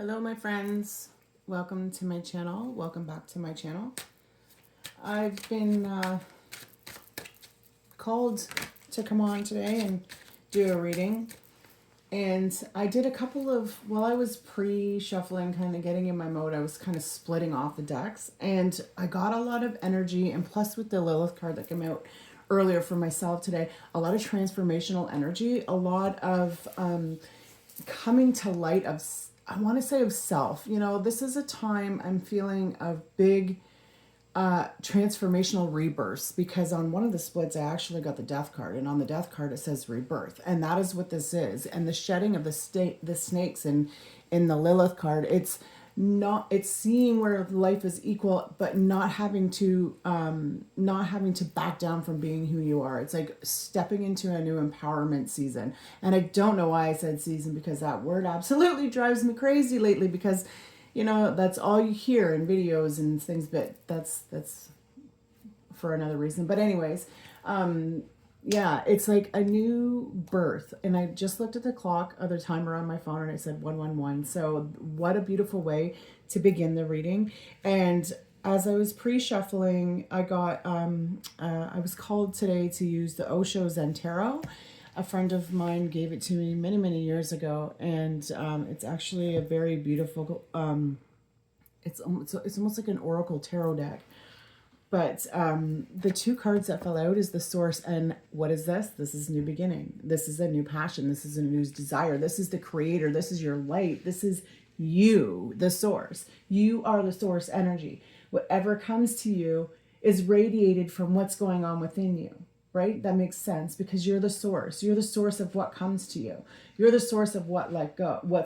Hello my friends, welcome to my channel, welcome back to my channel. I've been called to come on today and do a reading, and I did a couple of, while I was pre-shuffling, kind of getting in my mode, I was kind of splitting off the decks, and I got a lot of energy, and plus with the Lilith card that came out earlier for myself today, a lot of transformational energy, a lot of coming to light of, I want to say, of self. You know, this is a time I'm feeling of big transformational rebirths, because on one of the splits I actually got the death card, and on the death card it says rebirth, and that is what this is. And the shedding of the snakes in the Lilith card, it's seeing where life is equal, but not having to back down from being who you are. It's like stepping into a new empowerment season. And I don't know why I said season, because that word absolutely drives me crazy lately, because you know that's all you hear in videos and things, but that's for another reason. But anyways, yeah, it's like a new birth. And I just looked at the clock, other timer on my phone, and it said 111. So what a beautiful way to begin the reading. And as I was pre-shuffling, I got I was called today to use the Osho Zen Tarot. A friend of mine gave it to me many years ago, and it's actually a very beautiful it's almost like an oracle tarot deck. But the two cards that fell out is the Source. And what is this? This is new beginning. This is a new passion. This is a new desire. This is the creator. This is your light. This is you, the Source. You are the Source energy. Whatever comes to you is radiated from what's going on within you, right? That makes sense, because you're the source. You're the source of what comes to you. You're the source of what's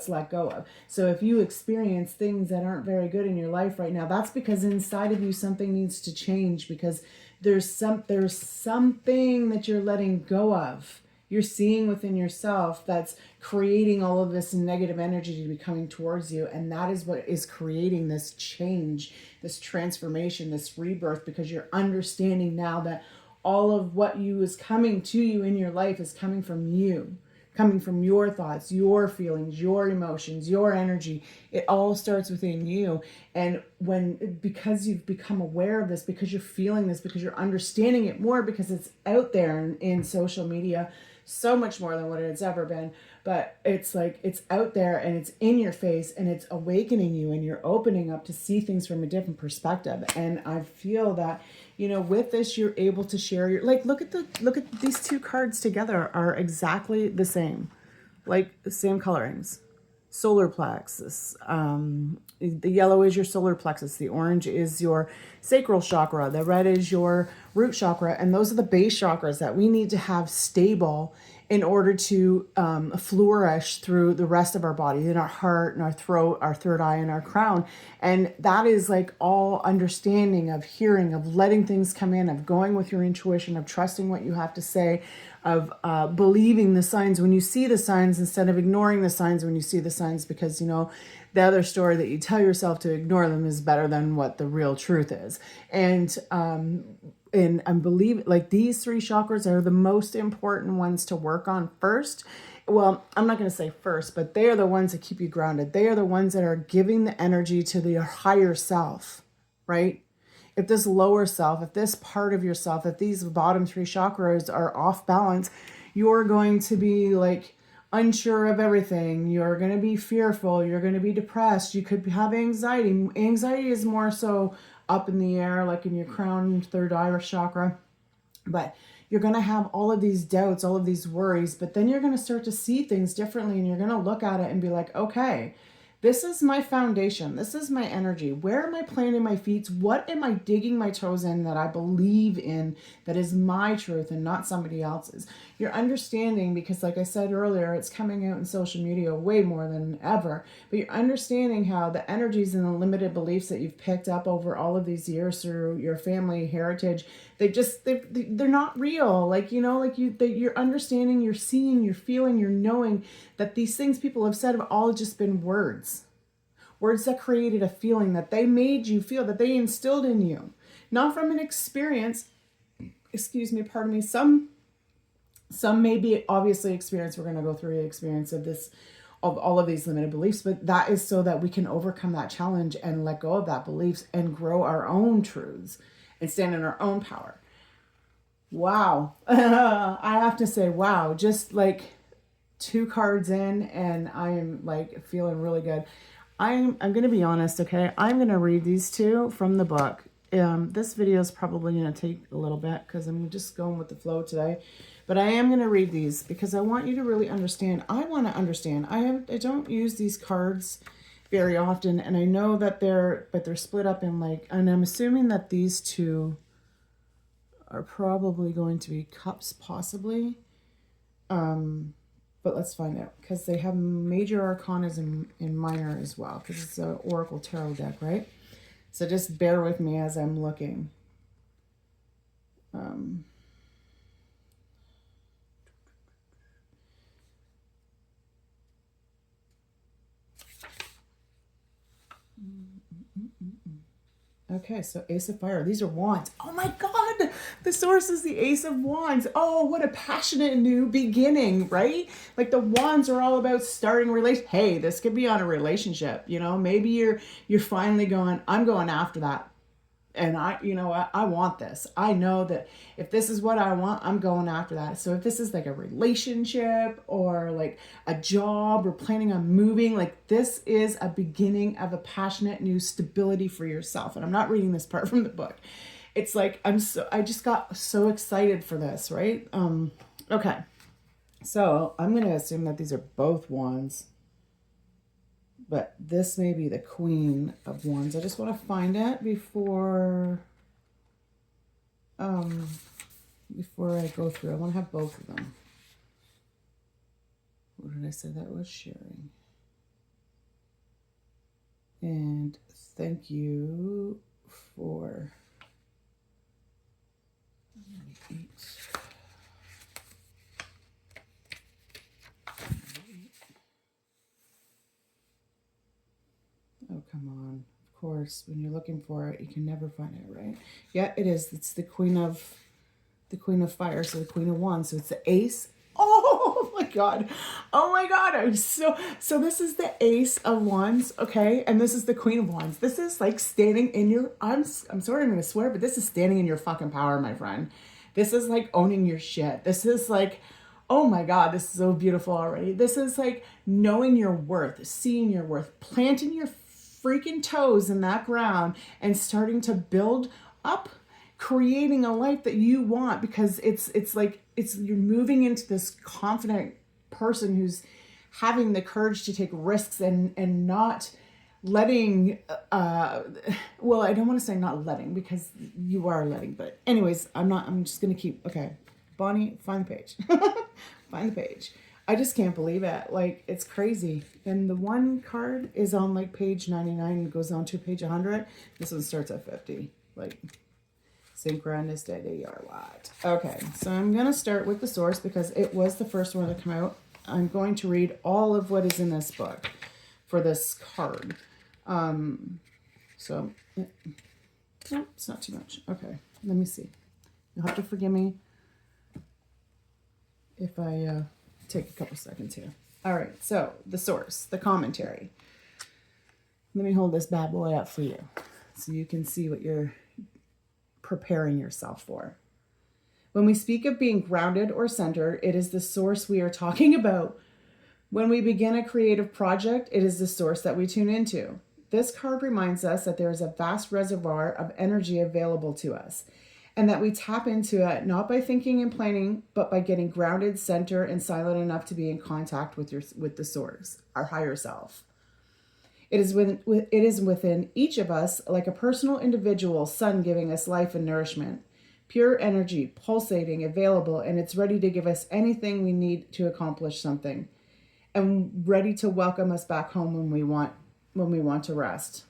let go of. So if you experience things that aren't very good in your life right now, that's because inside of you something needs to change, because there's something that you're letting go of. You're seeing within yourself that's creating all of this negative energy to be coming towards you. And that is what is creating this change, this transformation, this rebirth, because you're understanding now that all of what is coming to you in your life is coming from you, coming from your thoughts, your feelings, your emotions, your energy. It all starts within you. And because you've become aware of this, because you're feeling this, because you're understanding it more, because it's out there in social media, so much more than what it's ever been. But it's like, it's out there and it's in your face, and it's awakening you, and you're opening up to see things from a different perspective. And I feel that, you know, with this, you're able to share your, like, look at these two cards together are exactly the same, like the same colorings. Solar plexus. The yellow is your solar plexus. The orange is your sacral chakra. The red is your root chakra. And those are the base chakras that we need to have stable in order to flourish through the rest of our body, in our heart and our throat, our third eye, and our crown. And that is like all understanding of hearing, of letting things come in, of going with your intuition, of trusting what you have to say, of believing the signs when you see the signs, instead of ignoring the signs when you see the signs, because, you know, the other story that you tell yourself to ignore them is better than what the real truth is. And I believe, like, these three chakras are the most important ones to work on first. Well, I'm not going to say first, but they are the ones that keep you grounded. They are the ones that are giving the energy to the higher self, right? If this lower self, if this part of yourself, if these bottom three chakras are off balance, you're going to be like unsure of everything. You're going to be fearful. You're going to be depressed. You could have anxiety. Anxiety is more so up in the air, like in your crown, third eye chakra. But you're going to have all of these doubts, all of these worries, but then you're going to start to see things differently, and you're going to look at it and be like, okay, this is my foundation. This is my energy. Where am I planting my feet? What am I digging my toes in that I believe in, that is my truth and not somebody else's? You're understanding, because like I said earlier, it's coming out in social media way more than ever, but you're understanding how the energies and the limited beliefs that you've picked up over all of these years through your family heritage, they're not real. Like, you know, like you're understanding, you're seeing, you're feeling, you're knowing that these things people have said have all just been words that created a feeling, that they made you feel, that they instilled in you, not from an experience. Excuse me, pardon me. Some may be obviously experience. We're going to go through the experience of this of all of these limited beliefs, but that is so that we can overcome that challenge and let go of that beliefs and grow our own truths and stand in our own power. Wow. I have to say, wow, just like 2 cards in and I am like feeling really good. I'm going to be honest, okay? I'm going to read these 2 from the book. This video is probably going to take a little bit because I'm just going with the flow today. But I am going to read these because I want you to really understand. I want to understand. I don't use these cards very often, and I know that they're split up in like, and I'm assuming that these 2 are probably going to be cups, possibly. But let's find out, because they have major arcanas and minor as well, because it's an Oracle Tarot deck, right? So just bear with me as I'm looking. Okay, so Ace of Fire. These are wands. Oh my God, the source is the Ace of Wands. Oh, what a passionate new beginning, right? Like the wands are all about starting a relation. Hey, this could be on a relationship. You know, maybe you're finally going, I'm going after that. And you know what, I want this. I know that if this is what I want, I'm going after that. So if this is like a relationship or like a job or planning on moving, like this is a beginning of a passionate new stability for yourself. And I'm not reading this part from the book. It's like, I just got so excited for this, right? Okay. So I'm going to assume that these are both wands. But this may be the Queen of Wands. I just want to find it before I go through. I want to have both of them. What did I say that was? Sharing. And thank you for 8. Oh, come on. Of course, when you're looking for it, you can never find it, right? Yeah, it is. It's the Queen of Fire, so the Queen of Wands. So it's the Ace. Oh my God. Oh my God. I'm so this is the Ace of Wands, okay? And this is the Queen of Wands. This is like standing in your, I'm sorry I'm going to swear, but this is standing in your fucking power, my friend. This is like owning your shit. This is like, oh my God, this is so beautiful already. This is like knowing your worth, seeing your worth, planting your freaking toes in that ground and starting to build up, creating a life that you want, because it's like you're moving into this confident person who's having the courage to take risks and not letting well, I don't want to say not letting, because you are letting, but anyways, I'm just gonna keep, okay, Bonnie, find the page. Find the page. I just can't believe it. Like, it's crazy. And the one card is on like page 99 and goes on to page 100. This one starts at 50. Like, synchronicity or what? Okay, so I'm going to start with the source because it was the first one to come out. I'm going to read all of what is in this book for this card. So, no, it's not too much. Okay, let me see. You'll have to forgive me if I take a couple seconds here. All right, so the source, the commentary. Let me hold this bad boy up for you so you can see what you're preparing yourself for. When we speak of being grounded or centered, it is the source we are talking about. When we begin a creative project, it is the source that we tune into. This card reminds us that there is a vast reservoir of energy available to us, and that we tap into it not by thinking and planning, but by getting grounded, centered, and silent enough to be in contact with the source, our higher self. It is within each of us, like a personal individual sun giving us life and nourishment. Pure energy, pulsating, available, and it's ready to give us anything we need to accomplish something, and ready to welcome us back home when we want to rest.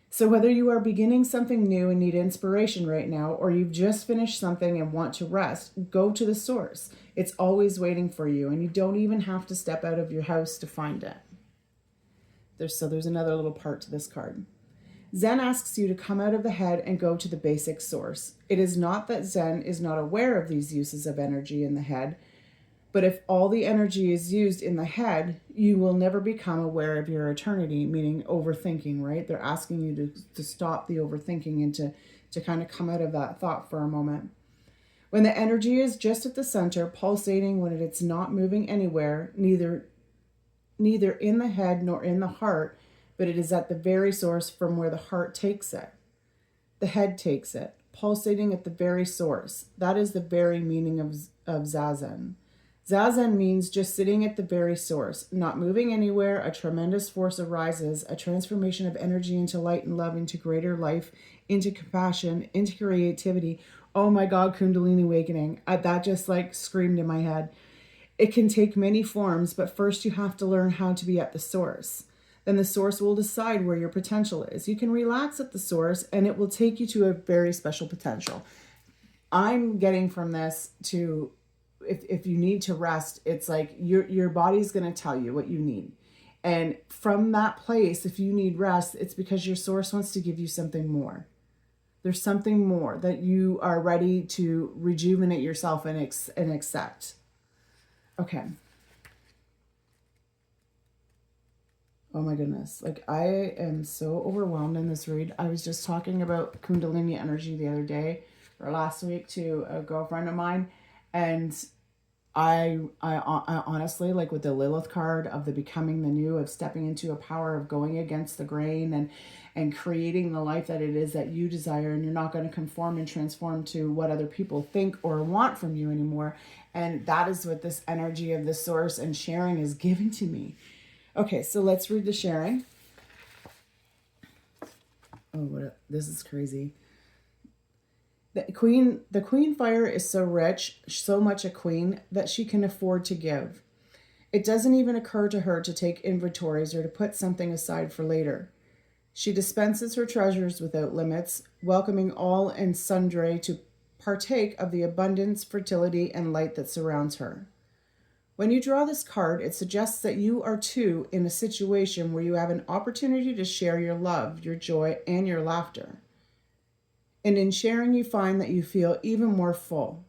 So whether you are beginning something new and need inspiration right now, or you've just finished something and want to rest, go to the source. It's always waiting for you, and you don't even have to step out of your house to find it. There's another little part to this card. Zen asks you to come out of the head and go to the basic source. It is not that Zen is not aware of these uses of energy in the head, But if all the energy is used in the head, you will never become aware of your eternity, meaning overthinking, right? They're asking you to stop the overthinking and to kind of come out of that thought for a moment. When the energy is just at the center, pulsating when it's not moving anywhere, neither in the head nor in the heart, but it is at the very source from where the heart takes it. The head takes it, pulsating at the very source. That is the very meaning of Zazen. Zazen means just sitting at the very source, not moving anywhere. A tremendous force arises, a transformation of energy into light and love, into greater life, into compassion, into creativity. Oh my God, Kundalini awakening. That just like screamed in my head. It can take many forms, but first you have to learn how to be at the source. Then the source will decide where your potential is. You can relax at the source and it will take you to a very special potential. I'm getting from this to, if you need to rest, it's like your body's going to tell you what you need. And from that place, if you need rest, it's because your source wants to give you something more. There's something more that you are ready to rejuvenate yourself and accept. Okay. Oh my goodness. Like, I am so overwhelmed in this read. I was just talking about Kundalini energy the other day or last week to a girlfriend of mine. And I honestly, like with the Lilith card of the becoming the new, of stepping into a power of going against the grain and creating the life that it is that you desire, and you're not going to conform and transform to what other people think or want from you anymore. And that is what this energy of the source and sharing is giving to me. Okay, so let's read the sharing. Oh, this is crazy. The queen fire is so rich, so much a queen, that she can afford to give. It doesn't even occur to her to take inventories or to put something aside for later. She dispenses her treasures without limits, welcoming all and sundry to partake of the abundance, fertility, and light that surrounds her. When you draw this card, it suggests that you are too in a situation where you have an opportunity to share your love, your joy, and your laughter. And in sharing, you find that you feel even more full.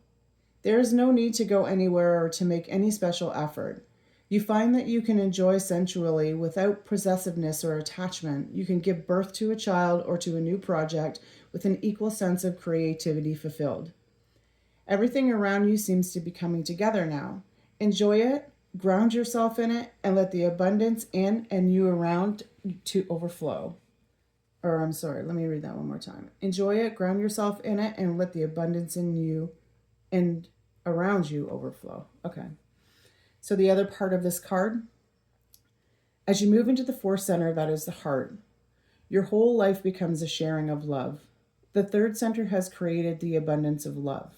There is no need to go anywhere or to make any special effort. You find that you can enjoy sensually without possessiveness or attachment. You can give birth to a child or to a new project with an equal sense of creativity fulfilled. Everything around you seems to be coming together now. Enjoy it, ground yourself in it, and let the abundance in and you around to overflow. Or I'm sorry, let me read that one more time. Enjoy it, ground yourself in it, and let the abundance in you and around you overflow. Okay. So the other part of this card, as you move into the fourth center, that is the heart, your whole life becomes a sharing of love. The third center has created the abundance of love.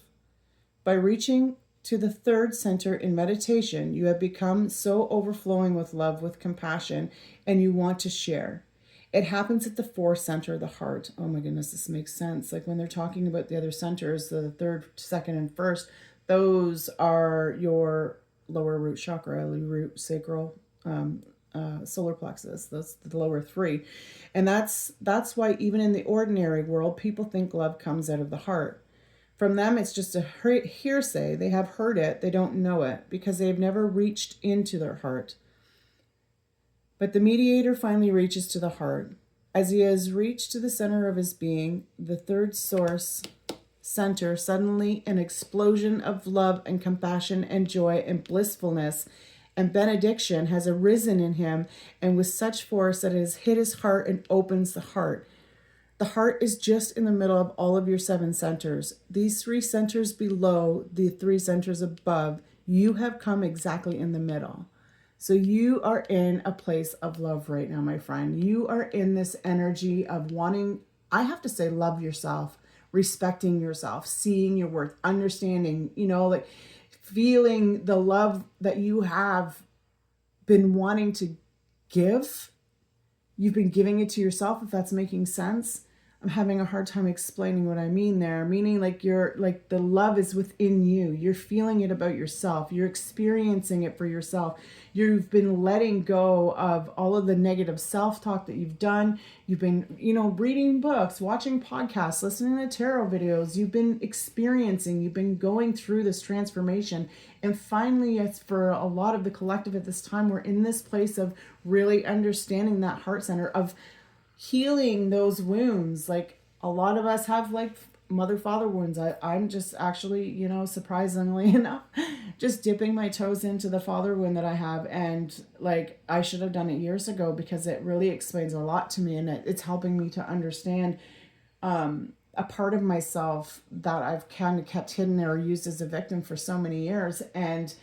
By reaching to the third center in meditation, you have become so overflowing with love, with compassion, and you want to share. It happens at the fourth center, the heart. Oh my goodness, this makes sense. Like when they're talking about the other centers, the third, second, and first, those are your lower root chakra, root, sacral, solar plexus. That's the lower three. And that's why even in the ordinary world, people think love comes out of the heart. From them, it's just a hearsay. They have heard it. They don't know it because they've never reached into their heart. But the mediator finally reaches to the heart. As he has reached to the center of his being, the third source center, suddenly an explosion of love and compassion and joy and blissfulness and benediction has arisen in him, and with such force that it has hit his heart and opens the heart. The heart is just in the middle of all of your seven centers. These three centers below, the three centers above, you have come exactly in the middle. So you are in a place of love right now, my friend. You are in this energy of wanting, I have to say, love yourself, respecting yourself, seeing your worth, understanding, like feeling the love that you have been wanting to give. You've been giving it to yourself, if that's making sense. I'm having a hard time explaining what I mean there. Meaning like you're like the love is within you. You're feeling it about yourself. You're experiencing it for yourself. You've been letting go of all of the negative self-talk that you've done. You've been, reading books, watching podcasts, listening to tarot videos. You've been experiencing, you've been going through this transformation. And finally, it's for a lot of the collective at this time, we're in this place of really understanding that heart center, of healing those wounds. Like a lot of us have like mother father wounds. I'm just actually, surprisingly enough, just dipping my toes into the father wound that I have. And like I should have done it years ago, because it really explains a lot to me, and it's helping me to understand a part of myself that I've kind of kept hidden or used as a victim for so many years. And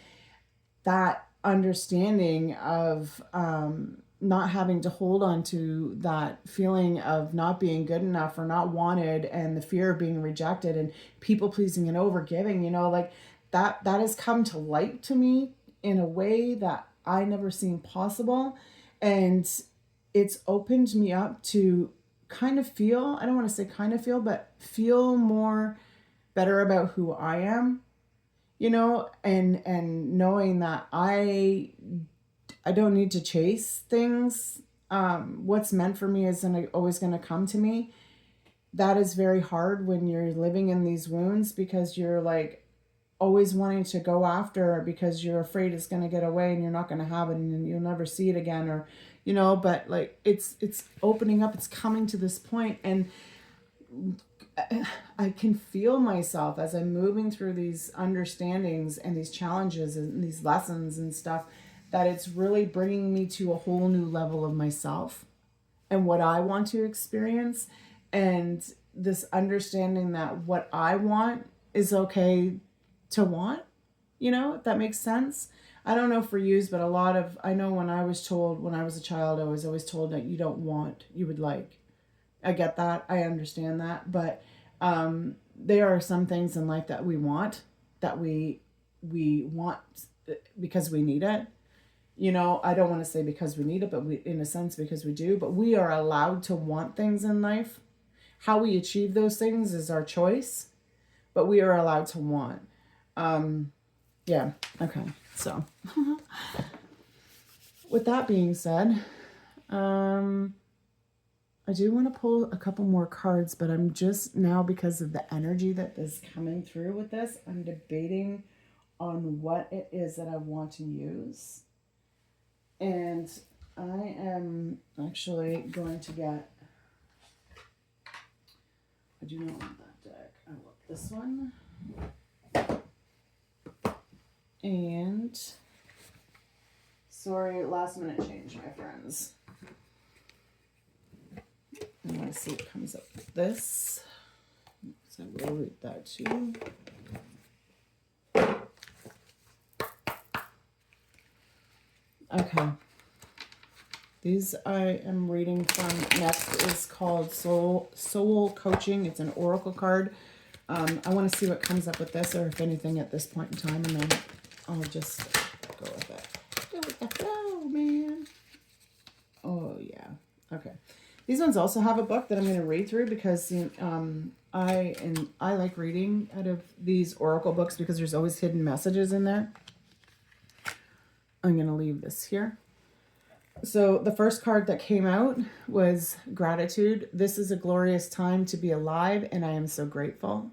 that understanding of not having to hold on to that feeling of not being good enough or not wanted, and the fear of being rejected and people pleasing and over giving, like that has come to light to me in a way that I never seen possible. And it's opened me up to kind of feel, I don't want to say kind of feel, but feel more better about who I am, and knowing that I don't need to chase things. What's meant for me is always going to come to me. That is very hard when you're living in these wounds, because you're like always wanting to go after, because you're afraid it's going to get away and you're not going to have it and you'll never see it again, or but like it's opening up, it's coming to this point, and I can feel myself as I'm moving through these understandings and these challenges and these lessons and stuff, that it's really bringing me to a whole new level of myself and what I want to experience. And this understanding that what I want is okay to want, if that makes sense. I don't know for yous, but I know when I was told, when I was a child, I was always told that you don't want, you would like. I get that. I understand that. But there are some things in life that we want, that we want because we need it. I don't want to say because we need it, but in a sense, because we do. But we are allowed to want things in life. How we achieve those things is our choice, but we are allowed to want. Yeah. Okay. So with that being said, I do want to pull a couple more cards, but I'm just now, because of the energy that is coming through with this, I'm debating on what it is that I want to use. And I am actually going to get, I do not want that deck. I want this one. And, sorry, last minute change, my friends. And let's see what comes up with this. So I will read that too. Okay. These I am reading from next is called Soul Coaching. It's an oracle card. I want to see what comes up with this, or if anything at this point in time, and then I'll just go with it. Go with the flow, man. Oh, yeah. Okay. These ones also have a book that I'm going to read through, because I like reading out of these oracle books, because there's always hidden messages in there. I'm going to leave this here. So the first card that came out was gratitude. This is a glorious time to be alive, and I am so grateful.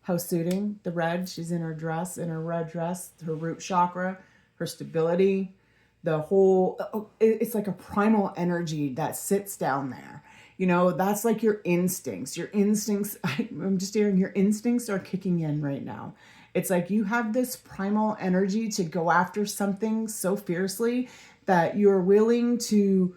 How suiting. The red, she's in her dress, in her red dress, her root chakra, her stability, the whole, it's like a primal energy that sits down there. That's like your instincts. I'm just hearing your instincts are kicking in right now. It's like you have this primal energy to go after something so fiercely that you're willing to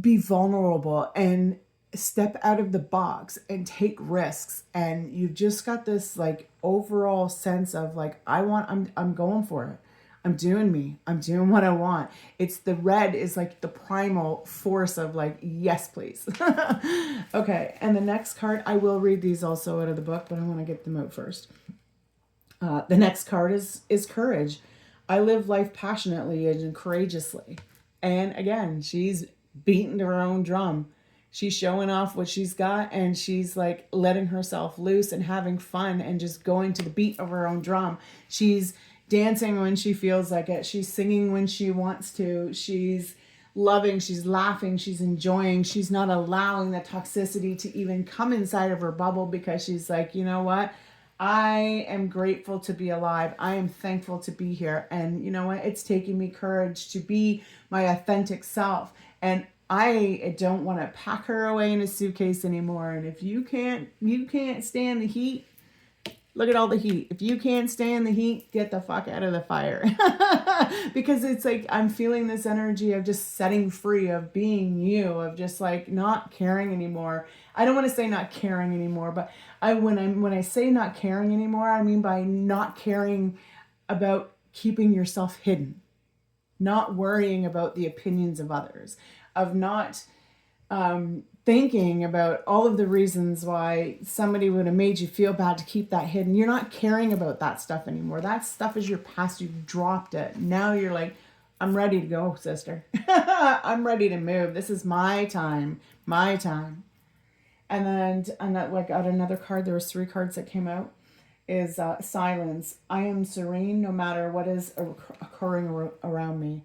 be vulnerable and step out of the box and take risks. And you've just got this like overall sense of like, I'm going for it. I'm doing me. I'm doing what I want. It's the red is like the primal force of like, yes, please. Okay. And the next card, I will read these also out of the book, but I want to get them out first. The next card is courage. I live life passionately and courageously. And again, she's beating to her own drum. She's showing off what she's got, and she's like letting herself loose and having fun and just going to the beat of her own drum. She's dancing when she feels like it. She's singing when she wants to. She's loving, she's laughing, she's enjoying. She's not allowing the toxicity to even come inside of her bubble, because she's like, you know what? I am grateful to be alive. I am thankful to be here. And you know what? It's taking me courage to be my authentic self. And I don't want to pack her away in a suitcase anymore. And if you can't stand the heat, look at all the heat. If you can't stand the heat, get the fuck out of the fire. Because it's like I'm feeling this energy of just setting free, of being you, of just like not caring anymore. I don't want to say not caring anymore, but when I say not caring anymore, I mean by not caring about keeping yourself hidden, not worrying about the opinions of others, of not thinking about all of the reasons why somebody would have made you feel bad to keep that hidden. You're not caring about that stuff anymore. That stuff is your past. You've dropped it. Now you're like, I'm ready to go, sister. I'm ready to move. This is my time. My time. And then, like out another card, there was 3 cards that came out, is silence. I am serene no matter what is occurring around me.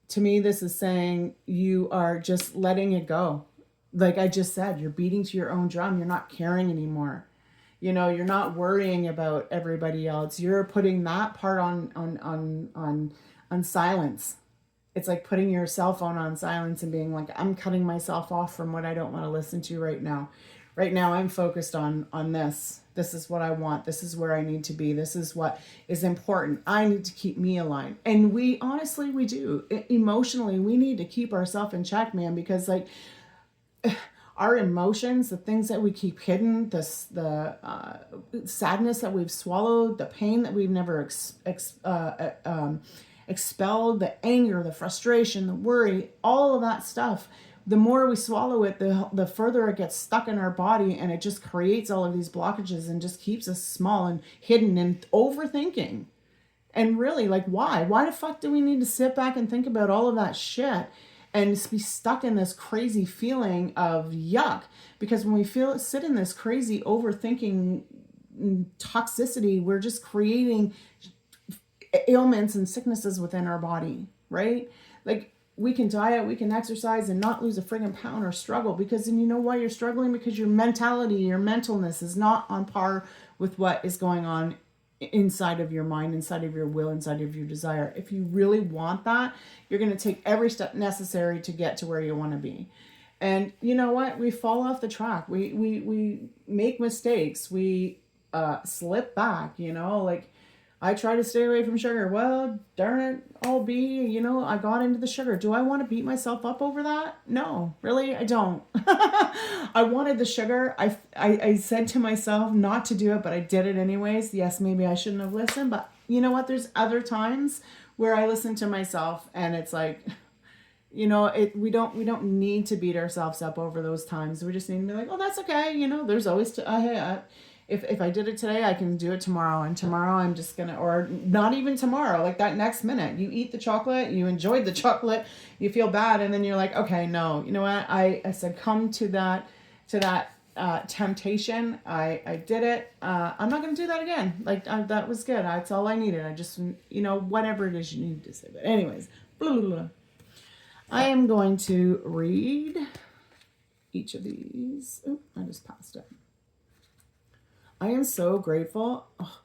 To me, this is saying you are just letting it go. Like I just said, you're beating to your own drum. You're not caring anymore. You know, you're not worrying about everybody else. You're putting that part on silence. It's like putting your cell phone on silence and being like, I'm cutting myself off from what I don't want to listen to right now. Right now, I'm focused on this. This is what I want. This is where I need to be. This is what is important. I need to keep me aligned. And we honestly, we do. Emotionally, we need to keep ourselves in check, man, because like our emotions, the things that we keep hidden, the sadness that we've swallowed, the pain that we've never expelled, the anger, the frustration, the worry, all of that stuff, the more we swallow it, the further it gets stuck in our body, and it just creates all of these blockages and just keeps us small and hidden and overthinking. And really, like, why? Why the fuck do we need to sit back and think about all of that shit and be stuck in this crazy feeling of yuck? Because when we sit in this crazy overthinking toxicity, we're just creating ailments and sicknesses within our body, right? Like, we can diet, we can exercise and not lose a friggin' pound or struggle, because then you know why you're struggling? Because your mentality, your mentalness is not on par with what is going on inside of your mind, inside of your will, inside of your desire. If you really want that, you're going to take every step necessary to get to where you want to be. And you know what? We fall off the track. We make mistakes. We slip back, you know, like I try to stay away from sugar. Well, darn it, I got into the sugar. Do I want to beat myself up over that? No, really, I don't. I wanted the sugar. I said to myself not to do it, but I did it anyways. Yes, maybe I shouldn't have listened, but you know what? There's other times where I listen to myself, and it's like, you know, we don't need to beat ourselves up over those times. We just need to be like, oh, that's okay. You know, there's always if I did it today, I can do it tomorrow. And tomorrow I'm just going to, or not even tomorrow, like that next minute, you eat the chocolate, you enjoyed the chocolate, you feel bad. And then you're like, okay, no, you know what? I said, come to that temptation. I did it. I'm not going to do that again. Like that was good. That's all I needed. I just, whatever it is you need to say. But anyways, blah, blah, blah. I am going to read each of these. Oh, I just passed it. I am so grateful. Oh,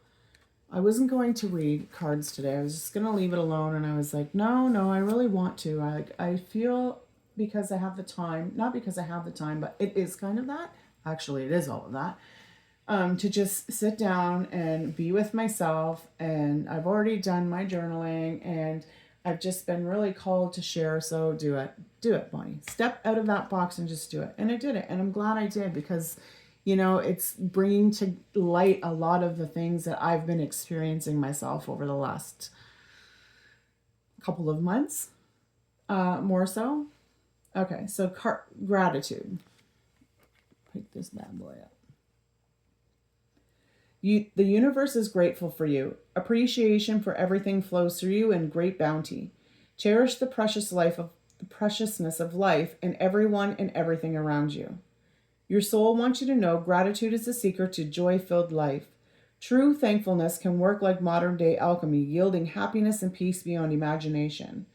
I wasn't going to read cards today. I was just going to leave it alone. And I was like, no, I really want to. I feel, because I have the time, not because I have the time, but it is kind of that. Actually, it is all of that. To just sit down and be with myself. And I've already done my journaling, and I've just been really called to share. So do it. Do it, Bonnie. Step out of that box and just do it. And I did it. And I'm glad I did, because it's bringing to light a lot of the things that I've been experiencing myself over the last couple of months, more so. Okay, so gratitude. Pick this bad boy up. The universe is grateful for you. Appreciation for everything flows through you in great bounty. Cherish the precious life the preciousness of life and everyone and everything around you. Your soul wants you to know gratitude is the secret to joy-filled life. True thankfulness can work like modern-day alchemy, yielding happiness and peace beyond imagination.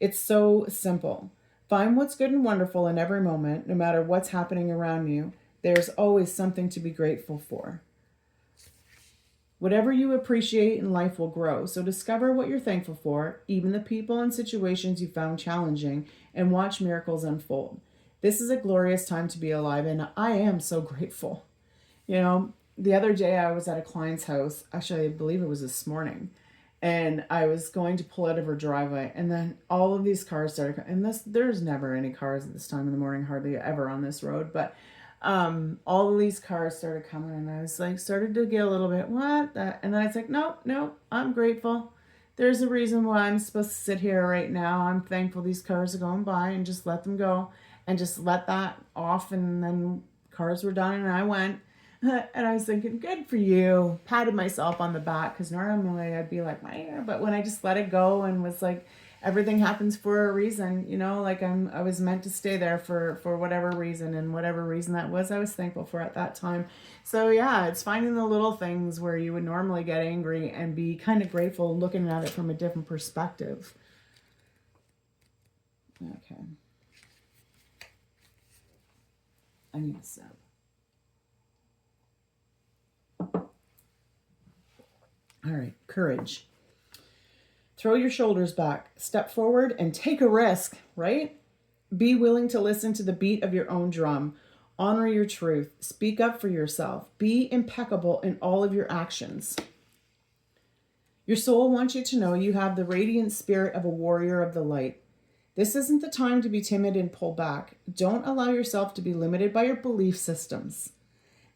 It's so simple. Find what's good and wonderful in every moment, no matter what's happening around you. There's always something to be grateful for. Whatever you appreciate in life will grow, so discover what you're thankful for, even the people and situations you found challenging, and watch miracles unfold. This is a glorious time to be alive, and I am so grateful. You know, the other day I was at a client's house, actually I believe it was this morning, and I was going to pull out of her driveway, and then all of these cars started, and there's never any cars at this time in the morning, hardly ever on this road, but all of these cars started coming, and I was like, started to get a little bit, what? That, and then I was like, no, I'm grateful. There's a reason why I'm supposed to sit here right now. I'm thankful these cars are going by, and just let them go, and just let that off, and then cars were done, and I went. And I was thinking, good for you. Patted myself on the back, because normally I'd be like, but when I just let it go and was like, everything happens for a reason, you know, like I was meant to stay there for whatever reason, and whatever reason that was, I was thankful for at that time. So yeah, it's finding the little things where you would normally get angry and be kind of grateful, looking at it from a different perspective. Okay. I need a sip. All right, courage. Throw your shoulders back, step forward, and take a risk, right? Be willing to listen to the beat of your own drum. Honor your truth. Speak up for yourself. Be impeccable in all of your actions. Your soul wants you to know you have the radiant spirit of a warrior of the light. This isn't the time to be timid and pull back. Don't allow yourself to be limited by your belief systems.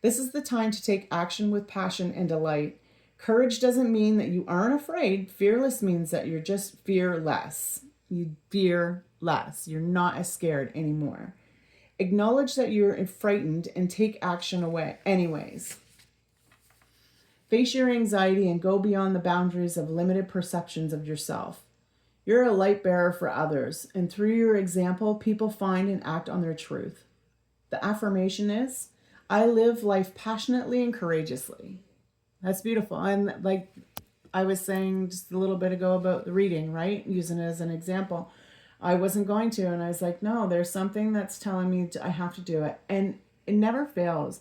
This is the time to take action with passion and delight. Courage doesn't mean that you aren't afraid. Fearless means that you're just fearless. You fear less. You're not as scared anymore. Acknowledge that you're frightened and take action away anyways. Face your anxiety and go beyond the boundaries of limited perceptions of yourself. You're a light bearer for others, and through your example, people find and act on their truth. The affirmation is, I live life passionately and courageously. That's beautiful. And like I was saying just a little bit ago about the reading, right? Using it as an example. I wasn't going to, and I was like, no, there's something that's telling me I have to do it. And it never fails.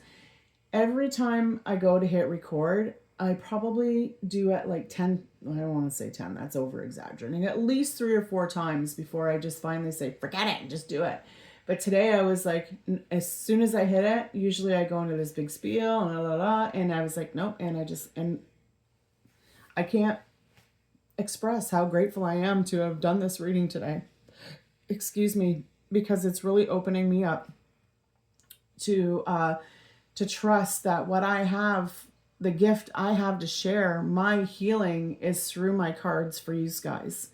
Every time I go to hit record, I probably do it like 10, I don't want to say 10, that's over exaggerating, at least 3 or 4 times before I just finally say, forget it, just do it. But today I was like, as soon as I hit it, usually I go into this big spiel and I was like, nope. And I can't express how grateful I am to have done this reading today. Excuse me, because it's really opening me up to trust that what I have, the gift I have to share, my healing is through my cards for you guys.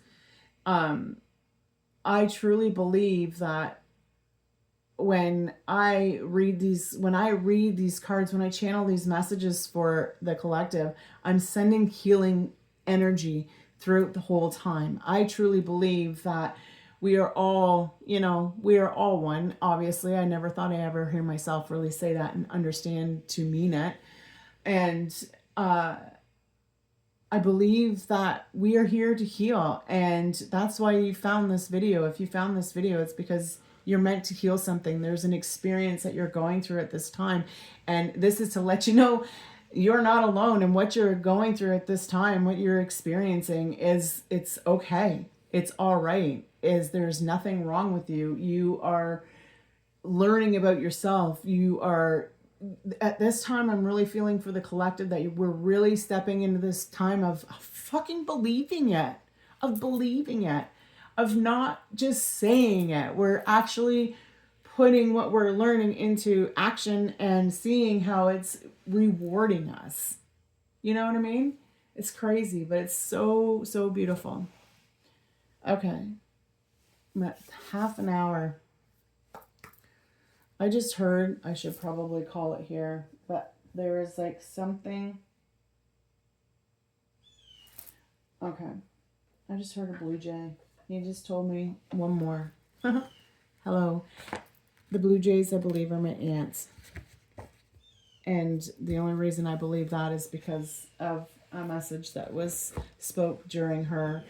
I truly believe that when I read these cards, when I channel these messages for the collective, I'm sending healing energy throughout the whole time. I truly believe that we are all one. Obviously, I never thought I ever hear myself really say that and understand to mean it. And I believe that we are here to heal. And that's why you found this video. If you found this video, it's because you're meant to heal something. There's an experience that you're going through at this time. And this is to let you know you're not alone. And what you're going through at this time, what you're experiencing it's okay. It's all right. There's nothing wrong with you. You are learning about yourself. You are, at this time, I'm really feeling for the collective that we're really stepping into this time of fucking believing it, of not just saying it. We're actually putting what we're learning into action and seeing how it's rewarding us. You know what I mean? It's crazy, but it's so, so beautiful. Okay. I'm at half an hour. I just heard, I should probably call it here, but there is like something. Okay. I just heard a blue jay. He just told me one more. Hello. The Blue Jays, I believe, are my aunts. And the only reason I believe that is because of a message that was spoke during her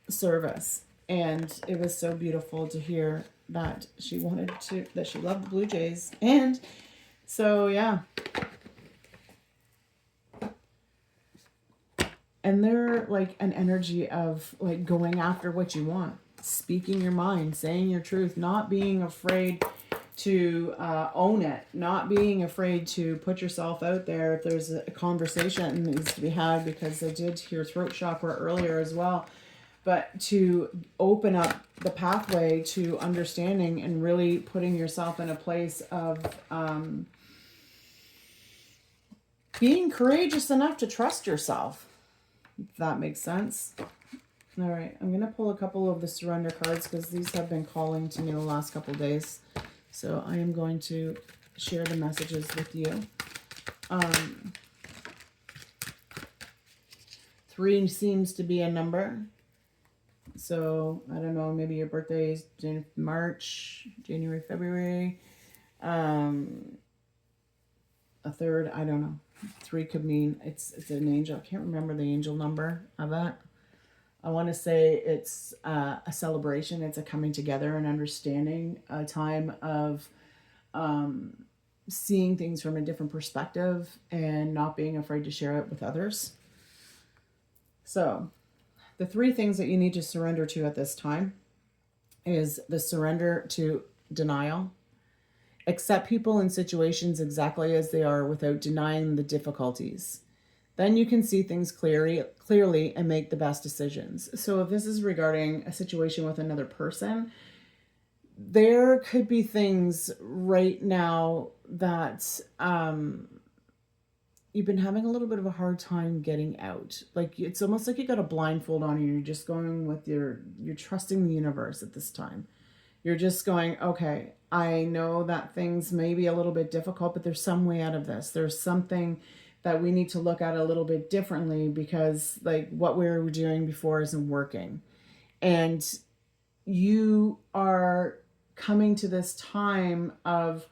service. And it was so beautiful to hear that she that she loved the Blue Jays. And so, yeah. And they're like an energy of like going after what you want, speaking your mind, saying your truth, not being afraid to own it, not being afraid to put yourself out there if there's a conversation that needs to be had, because I did hear throat chakra earlier as well, but to open up the pathway to understanding and really putting yourself in a place of being courageous enough to trust yourself, if that makes sense. All right, I'm going to pull a couple of the surrender cards because these have been calling to me the last couple of days. So I am going to share the messages with you. 3 seems to be a number. So I don't know, maybe your birthday is March, January, February. A 3rd, I don't know. 3 could mean it's an angel. I can't remember the angel number of that. I want to say it's a celebration. It's a coming together and understanding, a time of seeing things from a different perspective and not being afraid to share it with others. So the 3 things that you need to surrender to at this time is the surrender to denial. Accept people and situations exactly as they are without denying the difficulties. Then you can see things clearly and make the best decisions. So if this is regarding a situation with another person, there could be things right now that you've been having a little bit of a hard time getting out. Like it's almost like you got a blindfold on and you're just going with you're trusting the universe at this time. You're just going, okay, I know that things may be a little bit difficult, but there's some way out of this. There's something that we need to look at a little bit differently because like what we were doing before isn't working. And you are coming to this time of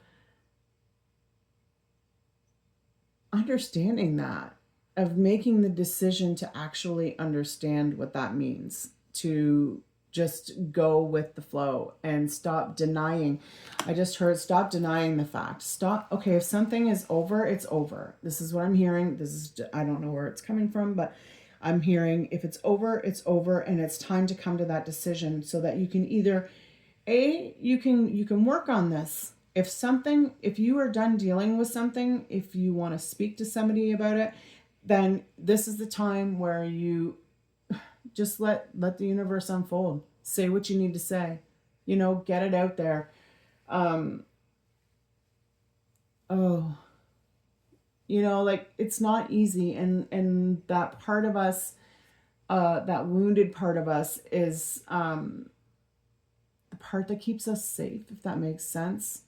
understanding that, of making the decision to actually understand what that means, to just go with the flow and stop denying. I just heard stop denying the fact. Stop. Okay, if something is over, it's over. This is what I'm hearing. This is, I don't know where it's coming from, but I'm hearing if it's over, and it's time to come to that decision so that you can either you can work on this. If you are done dealing with something, if you want to speak to somebody about it, then this is the time where you just let the universe unfold. Say what you need to say. Get it out there. Like it's not easy, and that part of us, that wounded part of us is the part that keeps us safe, if that makes sense.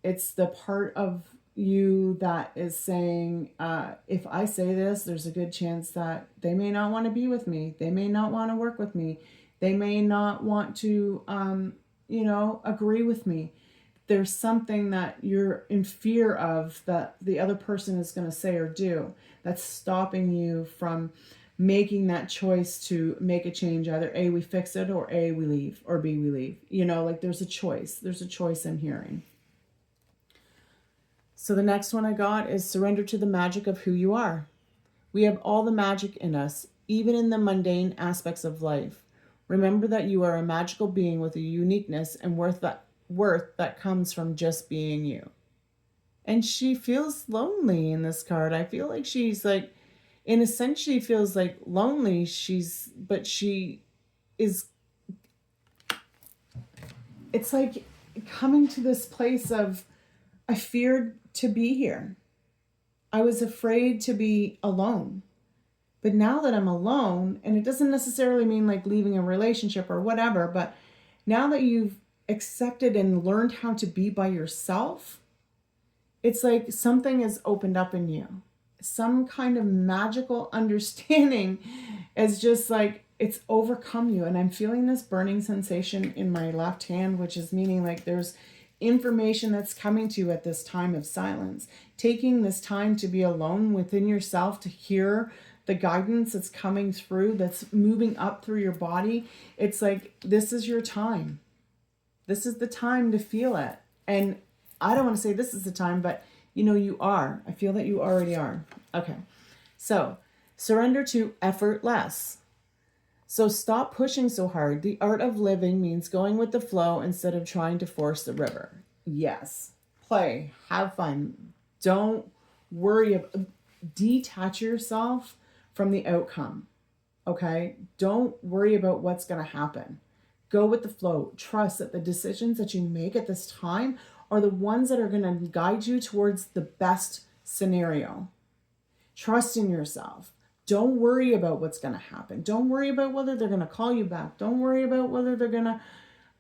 It's the part of you that is saying, if I say this, there's a good chance that they may not want to be with me. They may not want to work with me. They may not want to, agree with me. There's something that you're in fear of that the other person is going to say or do that's stopping you from making that choice to make a change. Either A, we fix it, or A, we leave, or B, we leave. Like there's a choice. There's a choice I'm hearing. So the next one I got is surrender to the magic of who you are. We have all the magic in us, even in the mundane aspects of life. Remember that you are a magical being with a uniqueness and worth that comes from just being you. And she feels lonely in this card. I feel like she's like, in a sense, she feels like lonely. But she is, it's like coming to this place of, I feared to be here. I was afraid to be alone. But now that I'm alone, and it doesn't necessarily mean like leaving a relationship or whatever, but now that you've accepted and learned how to be by yourself, it's like something has opened up in you. Some kind of magical understanding is just like, it's overcome you. And I'm feeling this burning sensation in my left hand, which is meaning like there's information that's coming to you at this time of silence. Taking this time to be alone within yourself to hear the guidance that's coming through, that's moving up through your body. It's like, this is your time. This is the time to feel it. And I don't want to say this is the time, but you know, you are. I feel that you already are. Okay. So surrender to effortless. So stop pushing so hard. The art of living means going with the flow instead of trying to force the river. Yes. Play. Have fun. Don't worry. Detach yourself from the outcome. Okay? Don't worry about what's going to happen. Go with the flow. Trust that the decisions that you make at this time are the ones that are going to guide you towards the best scenario. Trust in yourself. Don't worry about what's going to happen. Don't worry about whether they're going to call you back. Don't worry about whether they're going to,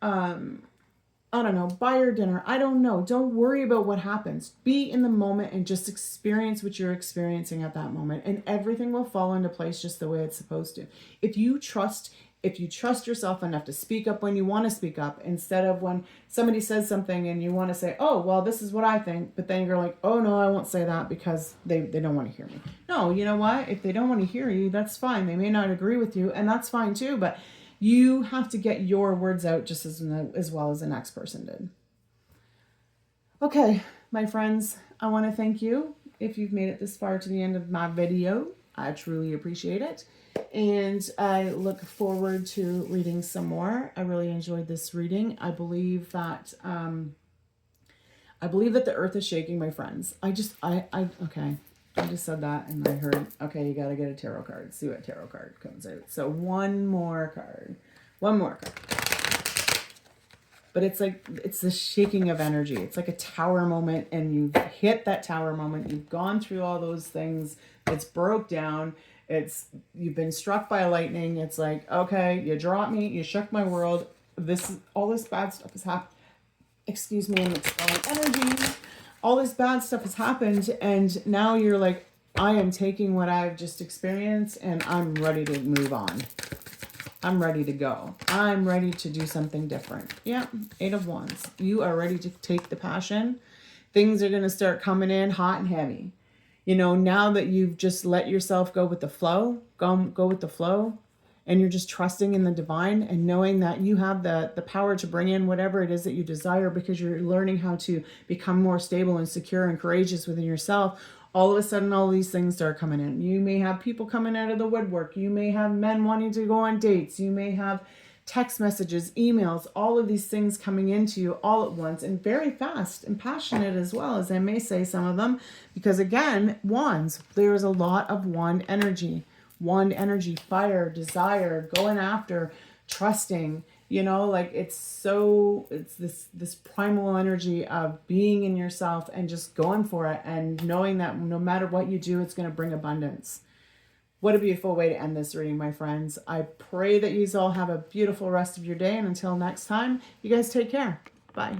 I don't know, buy your dinner. I don't know. Don't worry about what happens. Be in the moment and just experience what you're experiencing at that moment. And everything will fall into place just the way it's supposed to. If you trust yourself enough to speak up when you want to speak up, instead of when somebody says something and you want to say, oh, well, this is what I think, but then you're like, oh, no, I won't say that because they don't want to hear me. No, you know what? If they don't want to hear you, that's fine. They may not agree with you, and that's fine too, but you have to get your words out just as well as the next person did. Okay, my friends, I want to thank you if you've made it this far to the end of my video. I truly appreciate it. And I look forward to reading some more. I really enjoyed this reading. I believe that the earth is shaking, my friends. Okay. I just said that and I heard, okay, you got to get a tarot card. See what tarot card comes out. So one more card. But it's like, it's the shaking of energy. It's like a tower moment, and you've hit that tower moment. You've gone through all those things. It's broke down. You've been struck by lightning. It's like, okay, you dropped me. You shook my world. All this bad stuff has happened. Excuse me, I'm expelling energy. All this bad stuff has happened. And now you're like, I am taking what I've just experienced and I'm ready to move on. I'm ready to go. I'm ready to do something different. Yeah, 8 of Wands. You are ready to take the passion. Things are going to start coming in hot and heavy. You know, now that you've just let yourself go with the flow, go with the flow, and you're just trusting in the divine and knowing that you have the power to bring in whatever it is that you desire, because you're learning how to become more stable and secure and courageous within yourself. All of a sudden, all these things start coming in. You may have people coming out of the woodwork. You may have men wanting to go on dates. You may have text messages, emails, all of these things coming into you all at once, and very fast and passionate as well, as I may say, some of them, because again, wands, there's a lot of wand energy, fire, desire, going after, trusting, you know, like it's this primal energy of being in yourself and just going for it and knowing that no matter what you do, it's going to bring abundance. What a beautiful way to end this reading, my friends. I pray that you all have a beautiful rest of your day. And until next time, you guys take care. Bye.